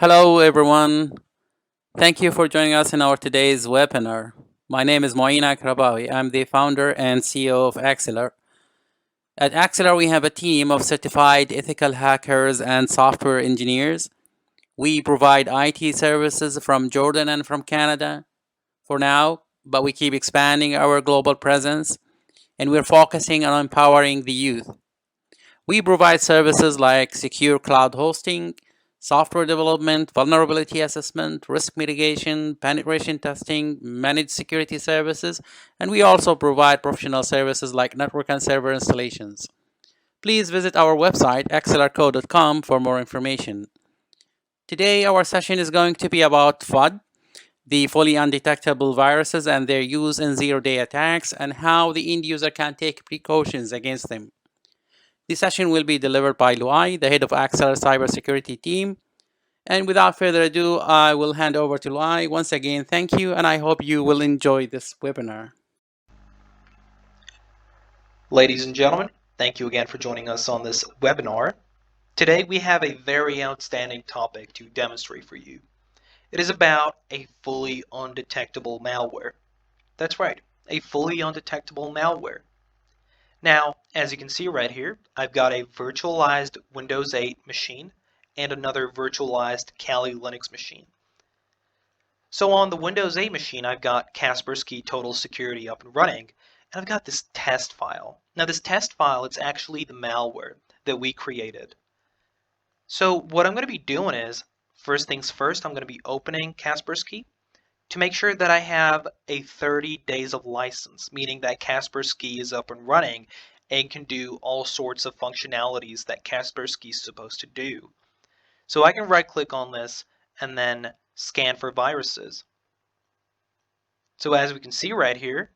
Hello, everyone. Thank you for joining us in our today's webinar. My name is Moina Krabawi. I'm the founder and CEO of Axelar. At Axelar, we have a team of certified ethical hackers and software engineers. We provide IT services from Jordan and from Canada for now, but we keep expanding our global presence and we're focusing on empowering the youth. We provide services like secure cloud hosting, software development, vulnerability assessment, risk mitigation, penetration testing, managed security services, and we also provide professional services like network and server installations. Please visit our website, xlrco.com, for more information. Today, our session is going to be about FUD, the fully undetectable viruses and their use in zero-day attacks, and how the end user can take precautions against them. This session will be delivered by Luai, the head of Axelar cybersecurity team. And without further ado, I will hand over to Luai. Once again, thank you, and I hope you will enjoy this webinar. Ladies and gentlemen, thank you again for joining us on this webinar. Today we have a very outstanding topic to demonstrate for you. It is about a fully undetectable malware. That's right, a fully undetectable malware. Now, as you can see right here, I've got a virtualized Windows 8 machine and another virtualized Kali Linux machine. So on the Windows 8 machine, I've got Kaspersky Total Security up and running, and I've got this test file. Now this test file, it's actually the malware that we created. So what I'm going to be doing is, first things first, I'm going to be opening Kaspersky to make sure that I have a 30 days of license, meaning that Kaspersky is up and running and can do all sorts of functionalities that Kaspersky is supposed to do. So I can right click on this and then scan for viruses. So as we can see right here,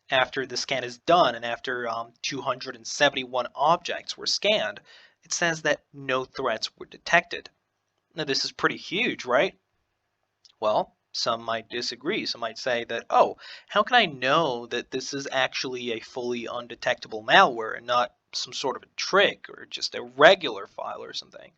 after the scan is done and after 271 objects were scanned, it says that no threats were detected. Now this is pretty huge, right? Well, some might disagree. Some might say that, oh, how can I know that this is actually a fully undetectable malware and not some sort of a trick or just a regular file or something?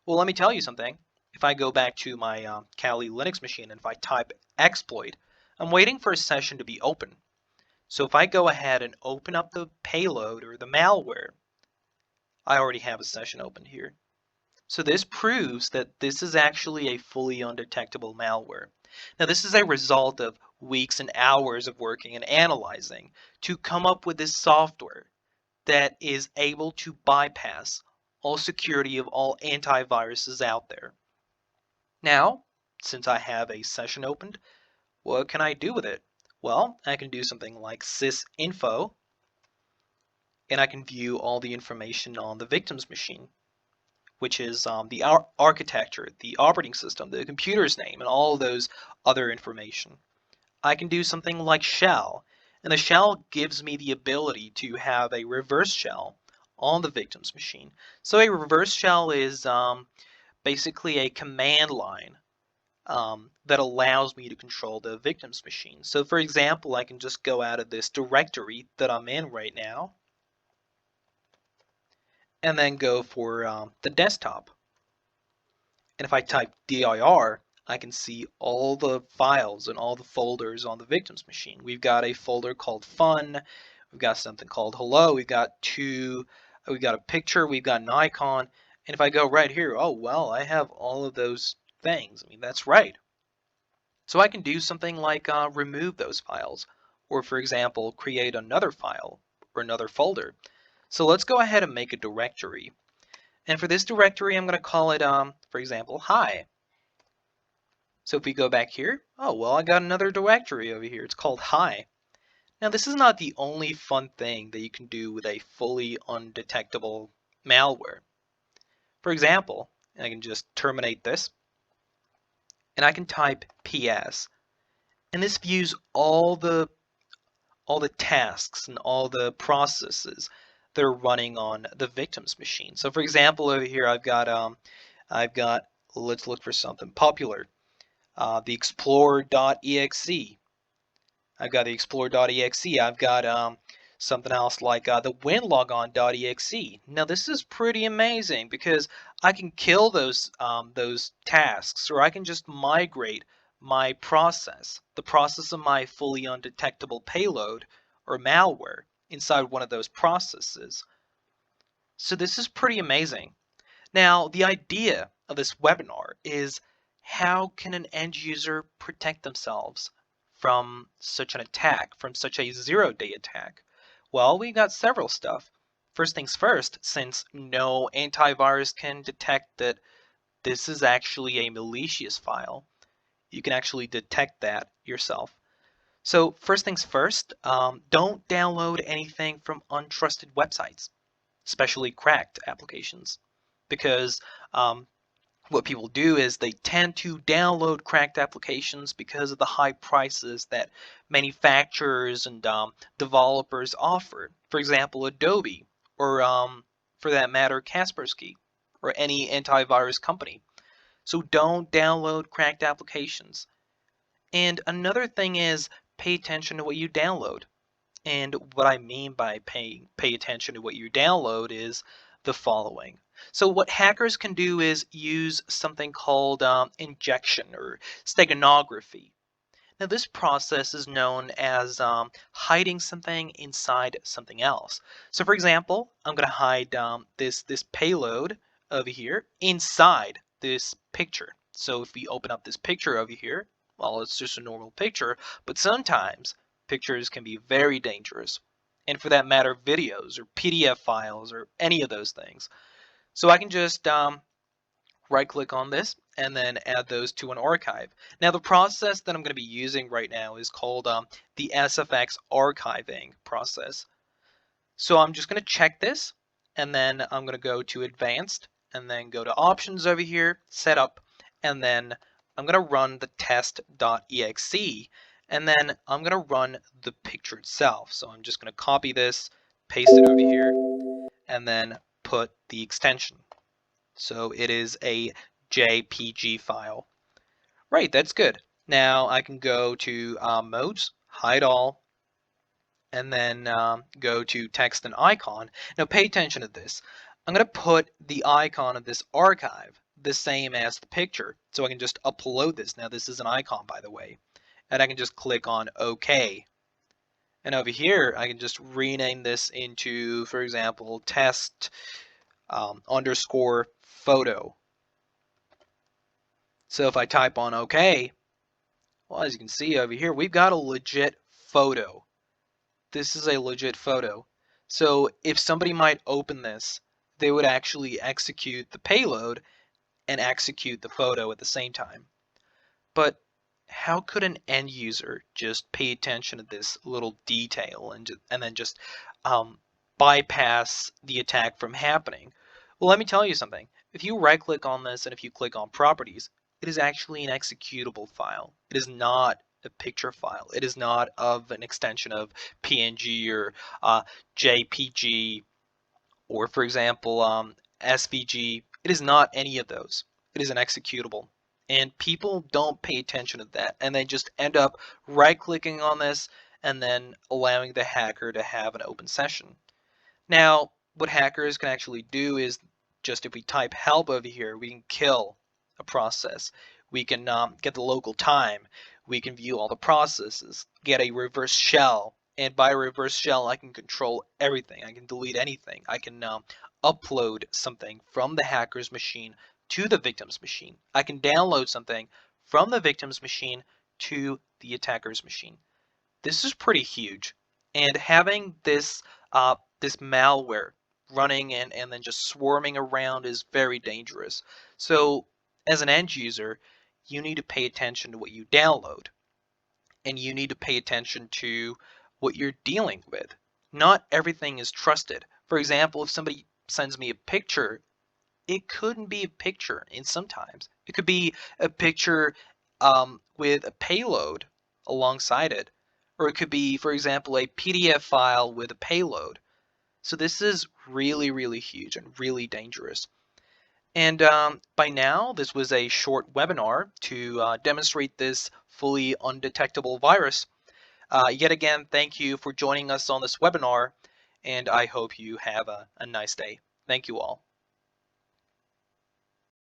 Well, let me tell you something. If I go back to my Kali Linux machine and if I type exploit, I'm waiting for a session to be open. So if I go ahead and open up the payload or the malware, I already have a session open here. So this proves that this is actually a fully undetectable malware. Now this is a result of weeks and hours of working and analyzing to come up with this software that is able to bypass all security of all antiviruses out there. Now, since I have a session opened, what can I do with it? Well, I can do something like sysinfo, and I can view all the information on the victim's machine, which is the architecture, the operating system, the computer's name, and all those other information. I can do something like shell, and the shell gives me the ability to have a reverse shell on the victim's machine. So a reverse shell is basically a command line that allows me to control the victim's machine. So for example, I can just go out of this directory that I'm in right now and then go for the desktop. And if I type dir, I can see all the files and all the folders on the victim's machine. We've got a folder called fun, we've got something called hello, we've got a picture, we've got an icon, and if I go right here, oh well, I have all of those things. I mean, that's right. So I can do something like remove those files, or for example, create another file or another folder. So let's go ahead and make a directory. And for this directory, I'm going to call it, for example, hi. So if we go back here, oh, well, I got another directory over here. It's called hi. Now, this is not the only fun thing that you can do with a fully undetectable malware. For example, I can just terminate this, and I can type ps. And this views all the tasks and all the processes that are running on the victim's machine. So for example, over here I've got let's look for something popular. The explorer.exe. I've got the explorer.exe. I've got Something else like the winlogon.exe. Now this is pretty amazing because I can kill those tasks, or I can just migrate my process, the process of my fully undetectable payload or malware inside one of those processes. So this is pretty amazing. Now, the idea of this webinar is how can an end user protect themselves from such an attack, from such a zero-day attack? Well, we got several stuff. First things first, since no antivirus can detect that this is actually a malicious file, you can actually detect that yourself. So first things first, don't download anything from untrusted websites, especially cracked applications, because what people do is they tend to download cracked applications because of the high prices that manufacturers and developers offer. For example, Adobe, or for that matter, Kaspersky, or any antivirus company. So don't download cracked applications. And another thing is pay attention to what you download. And what I mean by pay attention to what you download is the following. So what hackers can do is use something called injection or steganography. Now this process is known as hiding something inside something else. So for example, I'm going to hide this payload over here inside this picture. So if we open up this picture over here, well, it's just a normal picture, but sometimes pictures can be very dangerous. And for that matter, videos or PDF files or any of those things. So I can just right click on this and then add those to an archive. Now the process that I'm going to be using right now is called the SFX archiving process. So I'm just going to check this, and then I'm going to go to advanced and then go to options over here, setup, and then I'm going to run the test.exe, and then I'm going to run the picture itself. So I'm just going to copy this, paste it over here, and then put the extension. So it is a JPG file. Right, that's good. Now I can go to modes, hide all, and then go to text and icon. Now pay attention to this. I'm going to put the icon of this archive the same as the picture, so I can just upload this. Now this is an icon, by the way, and I can just click on OK. And over here, I can just rename this into, for example, test underscore photo. So if I type on OK, well, as you can see over here, we've got a legit photo. This is a legit photo. So if somebody might open this, they would actually execute the payload and execute the photo at the same time. But how could an end user just pay attention to this little detail and then just bypass the attack from happening? Well, let me tell you something. If you right click on this and if you click on properties, it is actually an executable file. It is not a picture file. It is not of an extension of PNG or JPG or, for example, SVG. It is not any of those. It is an executable. And people don't pay attention to that, and they just end up right-clicking on this and then allowing the hacker to have an open session. Now, what hackers can actually do is just if we type help over here, we can kill a process. We can get the local time. We can view all the processes, get a reverse shell. And by reverse shell, I can control everything. I can delete anything. I can upload something from the hacker's machine to the victim's machine. I can download something from the victim's machine to the attacker's machine. This is pretty huge. And having this malware running and then just swarming around is very dangerous. So as an end user, you need to pay attention to what you download, and you need to pay attention to what you're dealing with. Not everything is trusted. For example, if somebody sends me a picture, it couldn't be a picture, and sometimes it could be a picture with a payload alongside it, or it could be, for example, a PDF file with a payload. So this is really, really huge and really dangerous. And by now, this was a short webinar to demonstrate this fully undetectable virus. Yet again, thank you for joining us on this webinar. and I hope you have a nice day. Thank you all.